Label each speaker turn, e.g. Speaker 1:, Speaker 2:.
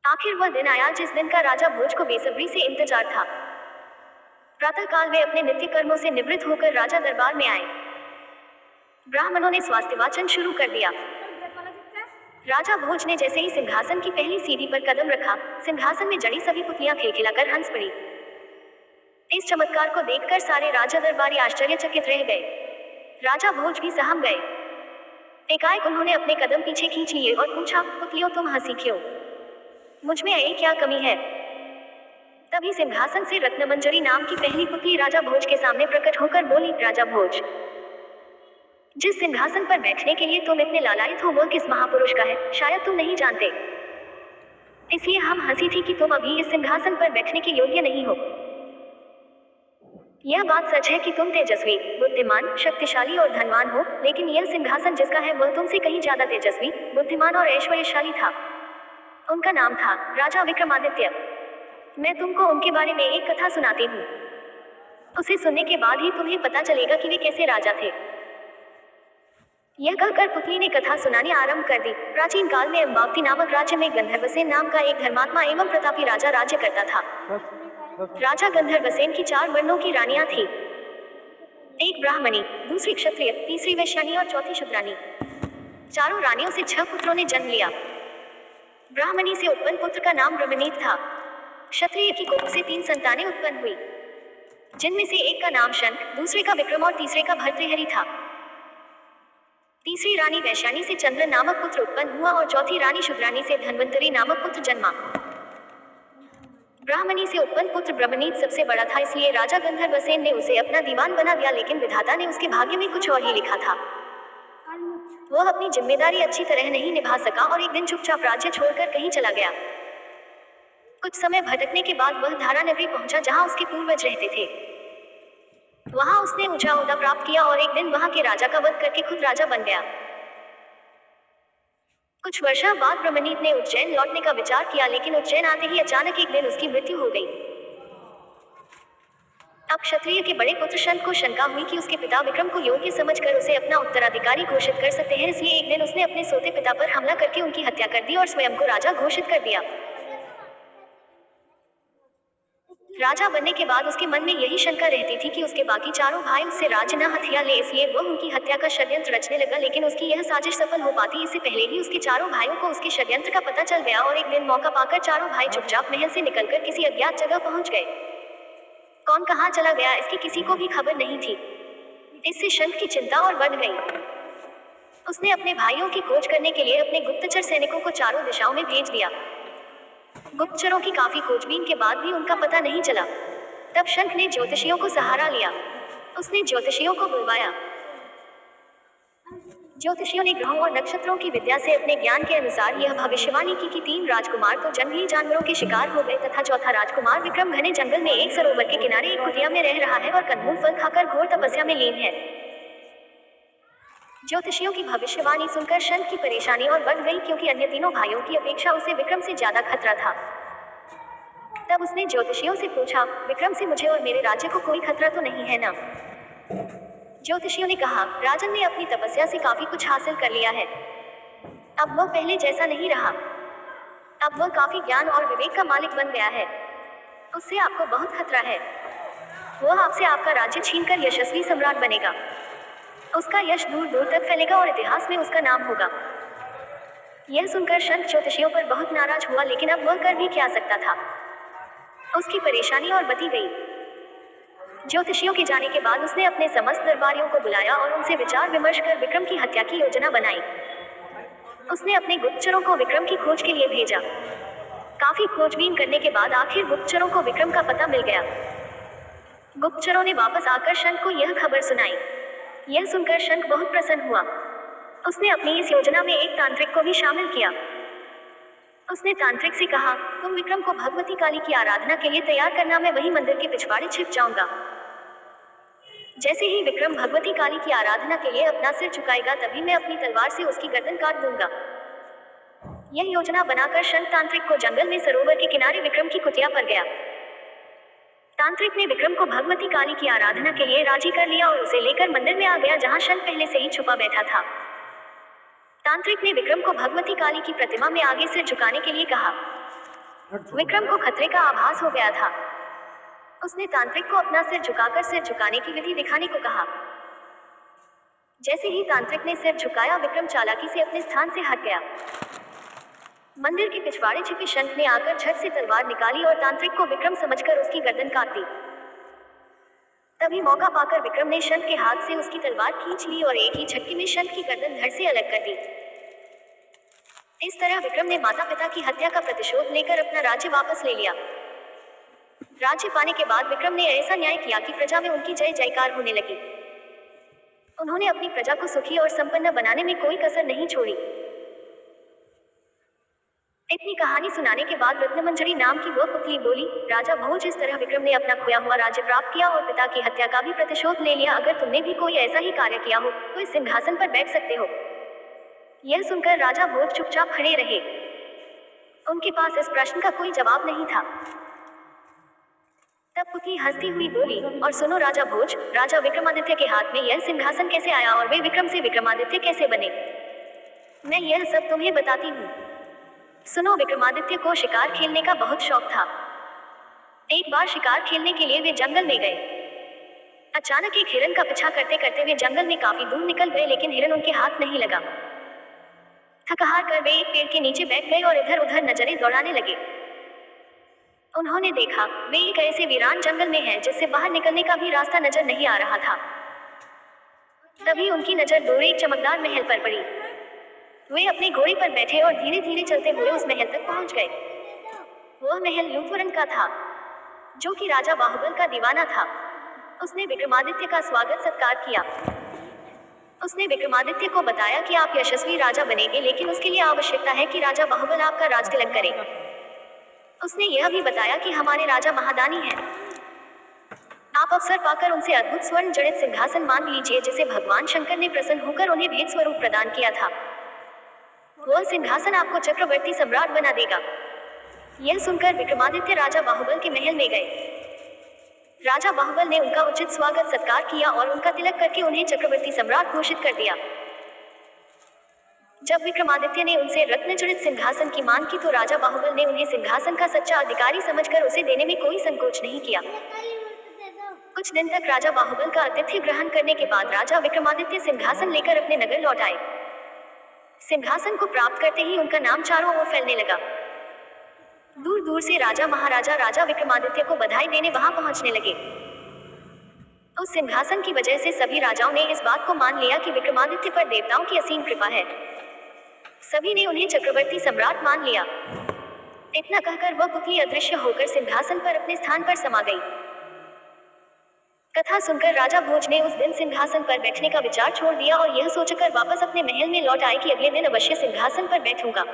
Speaker 1: आखिर वह दिन आया जिस दिन का राजा भोज को बेसब्री से इंतजार था। प्रातःकाल वे अपने नित्य कर्मों से निवृत्त होकर राजा दरबार में आए। ब्राह्मणों ने स्वास्तिवाचन शुरू कर दिया। राजा भोज ने जैसे ही सिंहासन की पहली सीढ़ी पर कदम रखा, सिंहासन में जड़ी सभी पुतलियां खिलखिलाकर हंस पड़ी। इस चमत्कार को देखकर सारे राजा दरबारी आश्चर्यचकित रह गए। राजा भोज भी सहम गए। एकाएक उन्होंने अपने कदम पीछे खींच लिए और पूछा, पुतलियों तुम हंसी क्यों? मुझ में ये क्या कमी है? तभी सिंहासन से रत्नमंजरी नाम की पहली पुतली राजा भोज के सामने प्रकट होकर बोली, राजा भोज, जिस सिंहासन पर बैठने के लिए तुम इतने लालायित हो वह किस महापुरुष का है, शायद तुम नहीं जानते। इसलिए हम हंसी थी कि तुम अभी इस सिंहासन पर बैठने के योग्य नहीं हो। यह बात सच है कि तुम तेजस्वी, बुद्धिमान, शक्तिशाली और धनवान हो, लेकिन यह सिंहासन जिसका है वह तुमसे कहीं ज्यादा तेजस्वी, बुद्धिमान और ऐश्वर्यशाली था। उनका नाम था राजा विक्रमादित्य। मैं तुमको उनके बारे में एक कथा सुनाती हूँ। उसे सुनने के बाद ही तुम्हें पता चलेगा कि वे कैसे राजा थे। यह कहकर पुतली ने कथा सुनानी आरंभ कर दी। प्राचीन काल में अम्बावती नामक राज्य में गंधर्वसेन नाम का एक धर्मात्मा एवं प्रतापी राजा राज्य करता था। राजा गंधर्वसेन की 4 वर्णों की रानियां थी। एक ब्राह्मणी, दूसरी क्षत्रिय, तीसरी वैश्यानी और चौथी शूद्रानी। चारों रानियों से 6 पुत्रों ने जन्म लिया। ब्राह्मणी से उत्पन्न पुत्र का नाम ब्रह्मनीत था। क्षत्रिय की कोख से 3 संतानें उत्पन्न हुई, जिनमें से एक का नाम शंख, दूसरे का विक्रम और तीसरे का भर्तृहरि था। तीसरी रानी वैश्यानी से चंद्र नामक पुत्र उत्पन्न हुआ और चौथी रानी शूद्रानी से धन्वंतरी नामक पुत्र जन्मा। ब्राह्मणी से उत्पन्न पुत्र ब्रह्मनीत सबसे बड़ा था, इसलिए राजा गंधर्वसेन ने उसे अपना दीवान बना दिया, लेकिन विधाता ने उसके भाग्य में कुछ और ही लिखा था। वह अपनी जिम्मेदारी अच्छी तरह नहीं निभा सका और एक दिन चुपचाप राज्य छोड़कर कहीं चला गया। कुछ समय भटकने के बाद वह धारा नगरी पहुंचा जहां उसके पूर्वज रहते थे। वहां उसने ऊंचा ओहदा प्राप्त किया और एक दिन वहां के राजा का वध करके खुद राजा बन गया। कुछ वर्षों बाद ब्रह्मनीत ने उज्जैन लौटने का विचार किया, लेकिन उज्जैन आते ही अचानक एक दिन उसकी मृत्यु हो गई। अब क्षत्रिय के बड़े पुत्र शंख को शंका हुई कि उसके पिता विक्रम को योग्य समझकर उसे अपना उत्तराधिकारी घोषित कर सकते हैं, इसलिए एक दिन उसने अपने सोते पिता पर हमला करके उनकी हत्या कर दी और स्वयं को राजा घोषित कर दिया। राजा बनने के बाद उसके मन में यही शंका रहती थी कि उसके बाकी चारों भाई उससे राज्य न हथिया ले, इसलिए वह उनकी हत्या का षड्यंत्र रचने लगा, लेकिन उसकी यह साजिश सफल हो पाती इससे पहले ही उसके चारों भाइयों को उसके षड्यंत्र का पता चल गया और एक दिन मौका पाकर चारों भाई चुपचाप महल से निकलकर किसी अज्ञात जगह पहुंच गए। कौन कहाँ चला गया इसकी किसी को भी खबर नहीं थी। इससे शंख की चिंता और बढ़ गई। उसने अपने भाइयों की खोज करने के लिए अपने गुप्तचर सैनिकों को चारों दिशाओं में भेज दिया। गुप्तचरों की काफी खोजबीन के बाद भी उनका पता नहीं चला। तब शंख ने ज्योतिषियों को सहारा लिया। उसने ज्योतिषियों को बुलवाया। ज्योतिषियों ने ग्रहों और नक्षत्रों की विद्या से अपने ज्ञान के अनुसार यह भविष्यवाणी की कि 3 राजकुमार तो जंगली जानवरों के शिकार हो गए तथा चौथा राजकुमार विक्रम घने जंगल में एक सरोवर के किनारे एक कुटिया में रह रहा है और कंदमूल फल खाकर घोर तपस्या में लीन है। ज्योतिषियों की भविष्यवाणी सुनकर शंख की परेशानी और बढ़ गई, क्योंकि अन्य तीनों भाइयों की अपेक्षा उसे विक्रम से ज्यादा खतरा था। तब उसने ज्योतिषियों से पूछा, विक्रम से मुझे और मेरे राज्य को कोई खतरा तो नहीं है ना? ज्योतिषियों ने कहा, राजन ने अपनी तपस्या से काफी कुछ हासिल कर लिया है। अब वह पहले जैसा नहीं रहा। अब वह काफी ज्ञान और विवेक का मालिक बन गया है। उससे आपको बहुत खतरा है। वह आपसे आपका राज्य छीनकर यशस्वी सम्राट बनेगा। उसका यश दूर दूर तक फैलेगा और इतिहास में उसका नाम होगा। यह सुनकर शंख ज्योतिषियों पर बहुत नाराज हुआ, लेकिन अब वह कर भी क्या सकता था। उसकी परेशानी और बढ़ती गई। ज्योतिषियों के जाने के बाद उसने अपने समस्त दरबारियों को बुलाया और उनसे विचार विमर्श कर विक्रम की हत्या की योजना बनाई। उसने अपने गुप्तचरों को विक्रम की खोज के लिए भेजा। काफी खोजबीन करने के बाद आखिर गुप्तचरों को विक्रम का पता मिल गया। गुप्तचरों ने वापस आकर शंख को यह खबर सुनाई। यह सुनकर शंख बहुत प्रसन्न हुआ। उसने अपनी इस योजना में एक तांत्रिक को भी शामिल किया। उसने तांत्रिक से कहा, तुम विक्रम को भगवती काली की आराधना के लिए तैयार करना, मैं वही मंदिर के पिछवाड़े छिप जाऊंगा। जैसे ही विक्रम भगवती काली की आराधना के लिए अपना सिर झुकाएगा, तभी मैं अपनी तलवार से उसकी गर्दन काट दूंगा। यह योजना बनाकर शंख तांत्रिक को जंगल में सरोवर के किनारे विक्रम की कुटिया पर गया। तांत्रिक ने विक्रम को भगवती काली की आराधना के लिए राजी कर लिया और उसे लेकर मंदिर में आ गया, जहां शंख पहले से ही छुपा बैठा था। तांत्रिक ने विक्रम को भगवती काली की प्रतिमा में आगे सिर झुकाने के लिए कहा। विक्रम को खतरे का आभास हो गया था। उसने तांत्रिक को अपना सिर झुकाकर सिर झुकाने की विधि दिखाने को कहा। जैसे ही तांत्रिक ने सिर झुकाया, विक्रम चालाकी से अपने स्थान से हट गया। मंदिर के पिछवाड़े छिपे शंख ने आकर झट से तलवार निकाली और तांत्रिक को विक्रम समझकर उसकी गर्दन काट दी। तभी मौका पाकर विक्रम ने शंख के हाथ से उसकी तलवार खींच ली और एक ही झटके में शंख की गर्दन धड़ से अलग कर दी। इस तरह विक्रम ने माता पिता की हत्या का प्रतिशोध लेकर अपना राज्य वापस ले लिया। राज्य पाने के बाद विक्रम ने ऐसा न्याय किया कि प्रजा में उनकी जय जयकार होने लगी। उन्होंने अपनी प्रजा को सुखी और संपन्न बनाने में कोई कसर नहीं छोड़ी। इतनी कहानी सुनाने के बाद रत्नमंजरी नाम की वह पुतली बोली, राजा भोज, इस तरह विक्रम ने अपना खोया हुआ राज्य प्राप्त किया और पिता की हत्या का भी प्रतिशोध ले लिया। अगर तुमने भी कोई ऐसा ही कार्य किया हो तो इस सिंहासन पर बैठ सकते हो। यह सुनकर राजा भोज चुपचाप खड़े रहे। उनके पास इस प्रश्न का कोई जवाब नहीं था। तब पुतली हंसती हुई बोली, और सुनो राजा भोज, राजा विक्रमादित्य के हाथ में यह सिंहासन कैसे आया और वे विक्रम से विक्रमादित्य कैसे बने? मैं यह सब तुम्हें बताती हूँ। सुनो, विक्रमादित्य को शिकार खेलने का बहुत शौक था। एक बार शिकार खेलने के लिए वे जंगल में गए। अचानक एक हिरन का पीछा करते करते वे जंगल में काफी दूर निकल गए, लेकिन हिरन उनके हाथ नहीं लगा। थक-हार कर वे एक पेड़ के नीचे बैठ गए और इधर उधर नजरें दौड़ाने लगे। उन्होंने देखा वे एक ऐसे वीरान जंगल में हैं जिससे बाहर निकलने का भी रास्ता नजर नहीं आ रहा था। तभी उनकी नजर दूर एक चमकदार महल पर पड़ी। वे अपने घोड़े पर बैठे और धीरे धीरे चलते हुए उस महल तक पहुंच गए। वह महल लूथवरण का था, जो कि राजा बाहुबल का दीवाना था। उसने विक्रमादित्य का स्वागत सत्कार किया। उसने विक्रमादित्य को बताया कि आप यशस्वी राजा बनेंगे, लेकिन उसके लिए आवश्यकता है कि राजा बाहुबल आपका राजतिलक करे। उसने यह भी बताया कि हमारे राजा महादानी हैं। आप अवसर पाकर उनसे अद्भुत स्वर्ण जड़ित सिंहासन मांग लीजिए, जिसे भगवान शंकर ने प्रसन्न होकर उन्हें भेंट स्वरूप प्रदान किया था। वह सिंहासन आपको चक्रवर्ती सम्राट बना देगा। यह सुनकर विक्रमादित्य राजा बाहुबल के महल में गए। राजा बाहुबल ने उनका उचित स्वागत सत्कार किया और उनका तिलक करके उन्हें चक्रवर्ती सम्राट घोषित कर दिया। जब विक्रमादित्य ने उनसे रत्नजड़ित सिंहासन की मांग की तो राजा बाहुबल ने उन्हें सिंहासन का सच्चा अधिकारी समझकर उसे देने में कोई संकोच नहीं किया। कुछ दिन तक राजा बाहुबल का आतिथ्य ग्रहण करने के बाद राजा विक्रमादित्य सिंहासन लेकर अपने नगर लौट आए। सिंहासन को प्राप्त करते ही उनका नाम चारों ओर फैलने लगा। दूर दूर से राजा महाराजा राजा विक्रमादित्य को बधाई देने वहां पहुंचने लगे। उस सिंहासन की वजह से सभी राजाओं ने इस बात को मान लिया कि विक्रमादित्य पर देवताओं की असीम कृपा है। सभी ने उन्हें चक्रवर्ती सम्राट मान लिया। इतना कहकर वह पुतली अदृश्य होकर सिंहासन पर अपने स्थान पर समा गई। कथा सुनकर राजा भोज ने उस दिन सिंहासन पर बैठने का विचार छोड़ दिया और यह सोचकर वापस अपने महल में लौट आए कि अगले दिन अवश्य सिंहासन पर बैठूंगा।